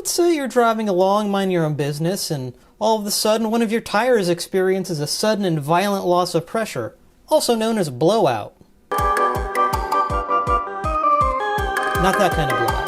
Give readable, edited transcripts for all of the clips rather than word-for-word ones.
Let's say you're driving along, mind your own business, and all of a sudden one of your tires experiences a sudden and violent loss of pressure, also known as blowout. Not that kind of blowout.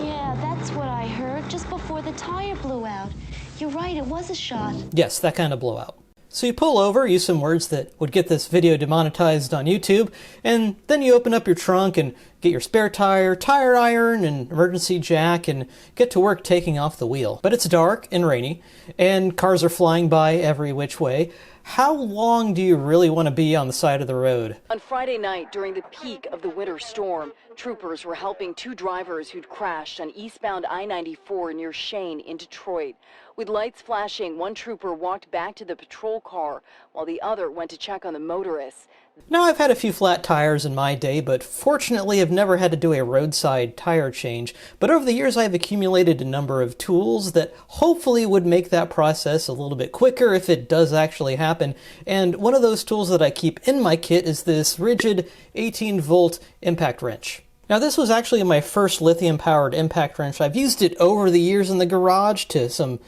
Yeah, that's what I heard just before the tire blew out. You're right, it was a shot. Yes, that kind of blowout. So you pull over, use some words that would get this video demonetized on YouTube, and then you open up your trunk and get your spare tire, tire iron, and emergency jack, and get to work taking off the wheel. But it's dark and rainy, and cars are flying by every which way. How long do you really want to be on the side of the road? On Friday night, during the peak of the winter storm, troopers were helping two drivers who'd crashed on eastbound I-94 near Shane in Detroit. With lights flashing, one trooper walked back to the patrol car while the other went to check on the motorists. Now, I've had a few flat tires in my day, but fortunately I've never had to do a roadside tire change. But over the years I've accumulated a number of tools that hopefully would make that process a little bit quicker if it does actually happen. And one of those tools that I keep in my kit is this rigid 18-volt impact wrench. Now, this was actually my first lithium-powered impact wrench. I've used it over the years in the garage to some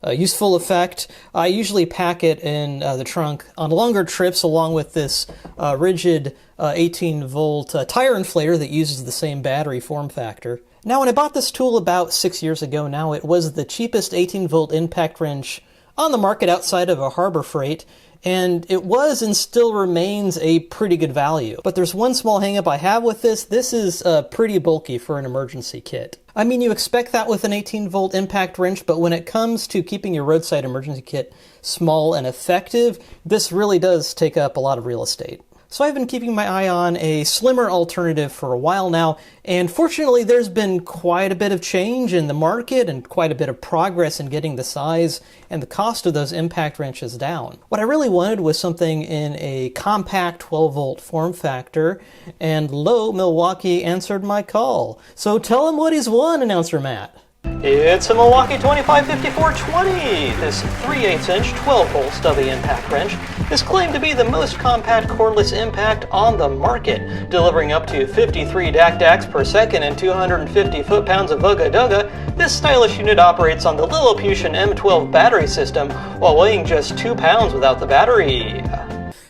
useful effect. I usually pack it in the trunk on longer trips along with this rigid 18-volt tire inflator that uses the same battery form factor. Now, when I bought this tool about 6 years ago now, it was the cheapest 18-volt impact wrench on the market outside of a Harbor Freight, and it was and still remains a pretty good value. But there's one small hang-up I have with this. This is pretty bulky for an emergency kit. I mean, you expect that with an 18-volt impact wrench, but when it comes to keeping your roadside emergency kit small and effective, this really does take up a lot of real estate. So I've been keeping my eye on a slimmer alternative for a while now, and fortunately there's been quite a bit of change in the market and quite a bit of progress in getting the size and the cost of those impact wrenches down. What I really wanted was something in a compact 12-volt form factor, and lo, Milwaukee answered my call. So tell him what he's won, Announcer Matt. It's a Milwaukee 255420. This 3/8-inch 12-volt stubby impact wrench is claimed to be the most compact cordless impact on the market, delivering up to 53 dak-daks per second and 250 foot-pounds of ugga-dugga. This stylish unit operates on the Lilliputian M12 battery system while weighing just 2 pounds without the battery.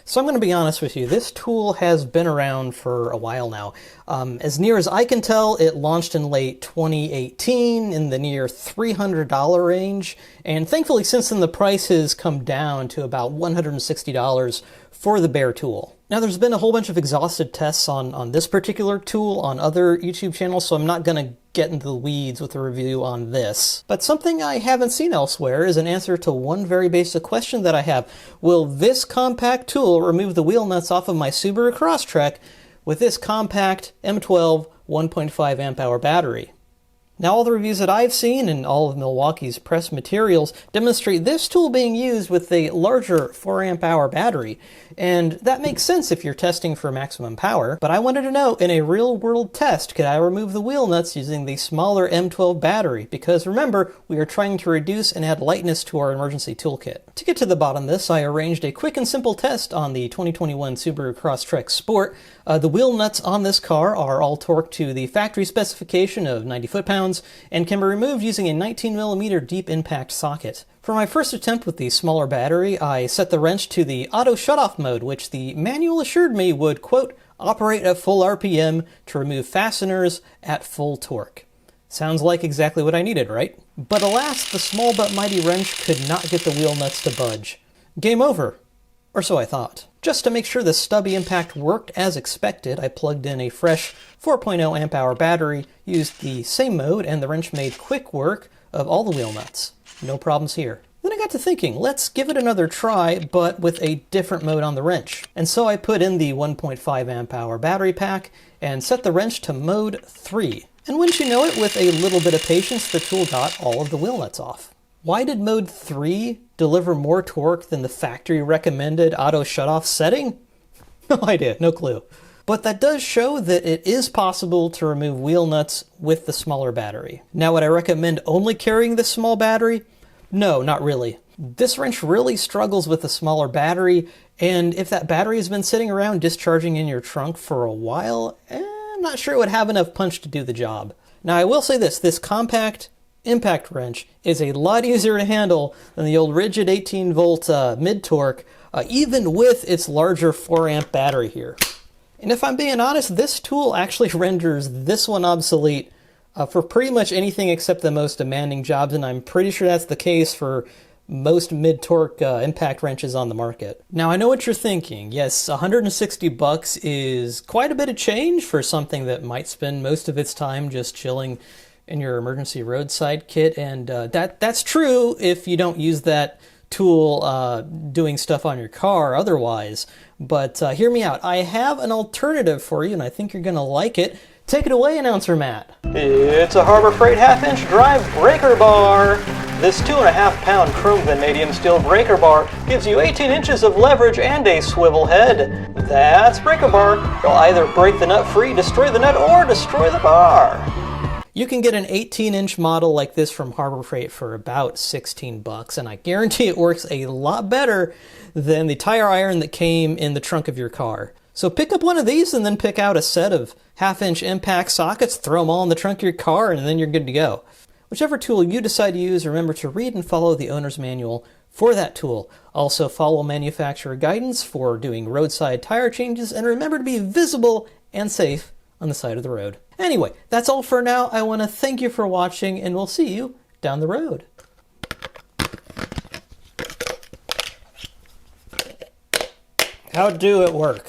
So I'm going to be honest with you, this tool has been around for a while now. As near as I can tell, it launched in late 2018 in the near $300 range, and thankfully since then the price has come down to about $160 for the bare tool. Now, there's been a whole bunch of exhaustive tests on this particular tool on other YouTube channels, so I'm not going to get into the weeds with a review on this. But something I haven't seen elsewhere is an answer to one very basic question that I have. Will this compact tool remove the wheel nuts off of my Subaru Crosstrek with this compact M12 1.5 amp hour battery? Now, all the reviews that I've seen and all of Milwaukee's press materials demonstrate this tool being used with a larger 4 amp hour battery, and that makes sense if you're testing for maximum power, but I wanted to know, in a real-world test, could I remove the wheel nuts using the smaller M12 battery? Because remember, we are trying to reduce and add lightness to our emergency toolkit. To get to the bottom of this, I arranged a quick and simple test on the 2021 Subaru Crosstrek Sport. The wheel nuts on this car are all torqued to the factory specification of 90 foot-pounds, and can be removed using a 19mm deep impact socket. For my first attempt with the smaller battery, I set the wrench to the auto shutoff mode, which the manual assured me would, quote, operate at full RPM to remove fasteners at full torque. Sounds like exactly what I needed, right? But alas, the small but mighty wrench could not get the wheel nuts to budge. Game over. Or so I thought. Just to make sure the stubby impact worked as expected, I plugged in a fresh 4.0 amp hour battery, used the same mode, and the wrench made quick work of all the wheel nuts. No problems here. Then I got to thinking, let's give it another try, but with a different mode on the wrench. And so I put in the 1.5 amp hour battery pack and set the wrench to mode 3. And wouldn't you know it, with a little bit of patience, the tool got all of the wheel nuts off. Why did mode 3 deliver more torque than the factory recommended auto shutoff setting? No idea, no clue. But that does show that it is possible to remove wheel nuts with the smaller battery. Now, would I recommend only carrying this small battery? No, not really. This wrench really struggles with the smaller battery, and if that battery has been sitting around discharging in your trunk for a while, I'm not sure it would have enough punch to do the job. Now I will say this compact impact wrench is a lot easier to handle than the old rigid 18-volt mid-torque, even with its larger 4-amp battery here. And if I'm being honest, this tool actually renders this one obsolete for pretty much anything except the most demanding jobs, and I'm pretty sure that's the case for most mid-torque impact wrenches on the market. Now I know what you're thinking. Yes, $160 is quite a bit of change for something that might spend most of its time just chilling in your emergency roadside kit, and that's true if you don't use that tool doing stuff on your car otherwise. But hear me out. I have an alternative for you, and I think you're going to like it. Take it away, Announcer Matt. It's a Harbor Freight half-inch drive breaker bar. This 2.5-pound chrome vanadium steel breaker bar gives you 18 inches of leverage and a swivel head. That's breaker bar. You'll either break the nut free, destroy the nut, or destroy the bar. You can get an 18-inch model like this from Harbor Freight for about $16, and I guarantee it works a lot better than the tire iron that came in the trunk of your car. So pick up one of these and then pick out a set of half-inch impact sockets, throw them all in the trunk of your car, and then you're good to go. Whichever tool you decide to use, remember to read and follow the owner's manual for that tool. Also follow manufacturer guidance for doing roadside tire changes, and remember to be visible and safe on the side of the road. Anyway, that's all for now. I want to thank you for watching, and we'll see you down the road. How do it work?